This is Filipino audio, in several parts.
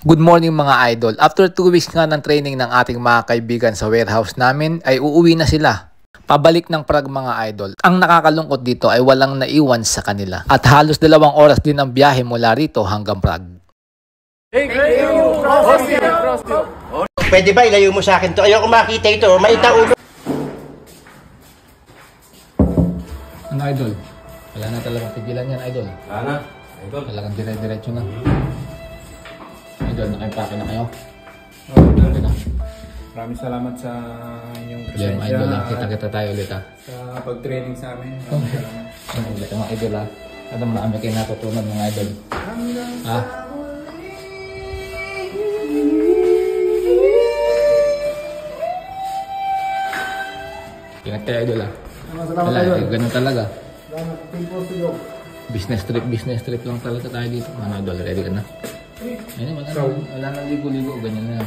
Good morning mga idol. After 2 weeks nga ng training ng ating mga kaibigan sa warehouse namin ay uuwi na sila. Pabalik ng Prague mga idol. Ang nakakalungkot dito ay walang naiwan sa kanila. At halos 2 oras din ang biyahe mula rito hanggang Prague. Thank you! Pwede ba ilayo mo sa akin to? Ayoko makita ito. Maita ulo. Ano idol? Wala na talagang pigilan yan idol. Wala na. Idol. Talagang dire-diretso na. Idol, nakaimpake na kayo? Okay na. Maraming salamat sa inyong Yan presensya. idol, kita-kita tayo ulit ha. Sa pag-training sa amin. Ano ulit mga idol ha? Ano marami kayo natutunan mga idol? Ha? Ingat kayo idol ha? Salamat Wala, idol. ganun talaga. Salamat. Thank you. Business trip lang talaga tayo dito. Mga idol, ready ka na? Ayun, wala nang ligo-ligo, ganyan na.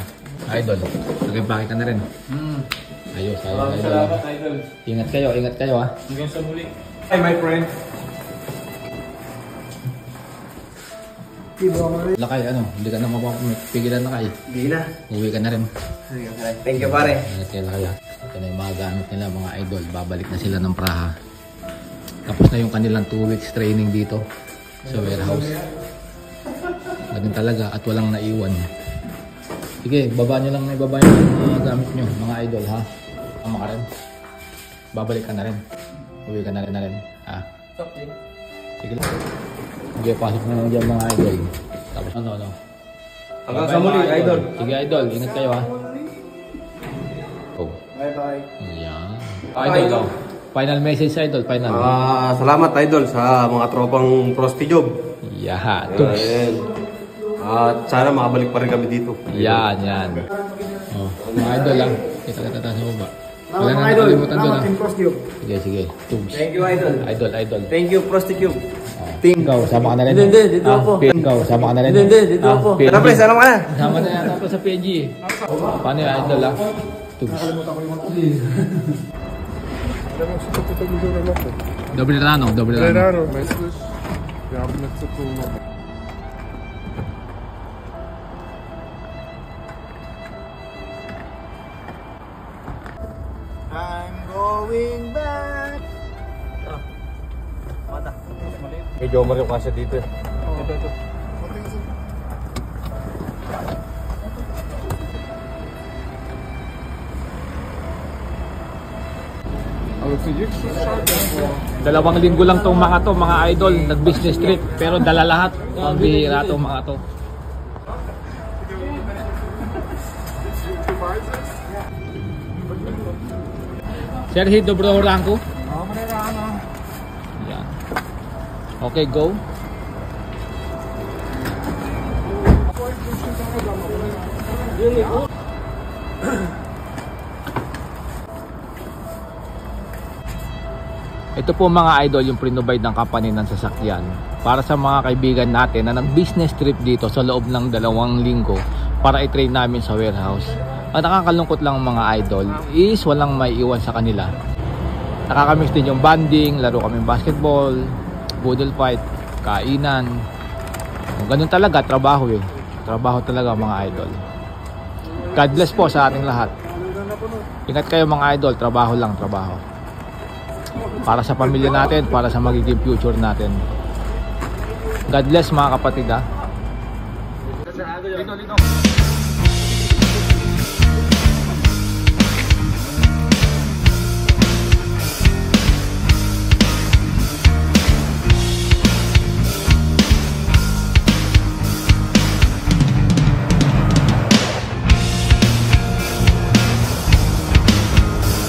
Idol, nag-impake ka na rin. Ayos, Maraming idol. salamat idol. Ingat kayo ha. Hanggang sa muli. Hi my friend. Lakay, ano, hindi ka na mapapigilan na kayo. Hindi na. Uwi ka na rin. Thank you pare. Ingat kayo lakay ha. Ito na yung mga gamit nila mga idol. Babalik na sila ng Praha. Tapos na yung kanilang 2 weeks training dito sa warehouse. Ganun talaga at walang naiwan. Sige, baba nyo lang, ibaba nyo yung mga gamit nyo, mga idol ha. Tama ka rin. Babalik ka na rin. Uwi ka na rin ha. Sige lang. Sige, pasok na lang dyan mga idol. Tapos ano. Hanggang sa muli idol. Sige idol, ingat kayo ha. Oh. Bye bye. Yan. Idol, final message idol, final. Salamat idol sa mga tropang Prosty Job. Yeah, At sana makabalik pa rin kami dito. Yan. Oh, mga idol lang. Kita-kita tayo sa baba. Wala na idol. nakalimutan doon ha. Team Prosty. Sige. Tubs. Thank you idol. Idol. Thank you Prosty Cube. Ikaw, sama ka na rin. Hindi, dito ako. Ikaw, sama ka na rin. Hindi, dito ako. PNG. Tara pre, sana ka na. Sama na yata ako sa PNG. Paano yung idol ha? Tubs. Dobre rano. I'm going back. May Jomar yung kasya dito. Ito. Dalawang linggo lang tong mga idol, nag-business trip, pero dala lahat. Ang bihira tong mga to. Serhi, dobro ranko. Yan. Okay, go. Ito po mga idol yung prinobide ng company ng sasakyan para sa mga kaibigan natin na nag-business trip dito sa loob ng 2 linggo para i-train namin sa warehouse. Ang nakakalungkot lang mga idol is walang may iwan sa kanila. Nakakamix din yung banding, laro kami basketball, boodle fight, kainan. Ganun talaga, trabaho eh. Trabaho talaga mga idol. God bless po sa ating lahat. Ingat kayo mga idol, trabaho lang, trabaho. Para sa pamilya natin, para sa magiging future natin. God bless mga kapatid ha.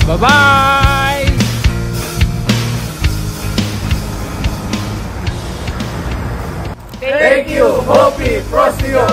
Bye-bye! Thank you, Hopi Prostio.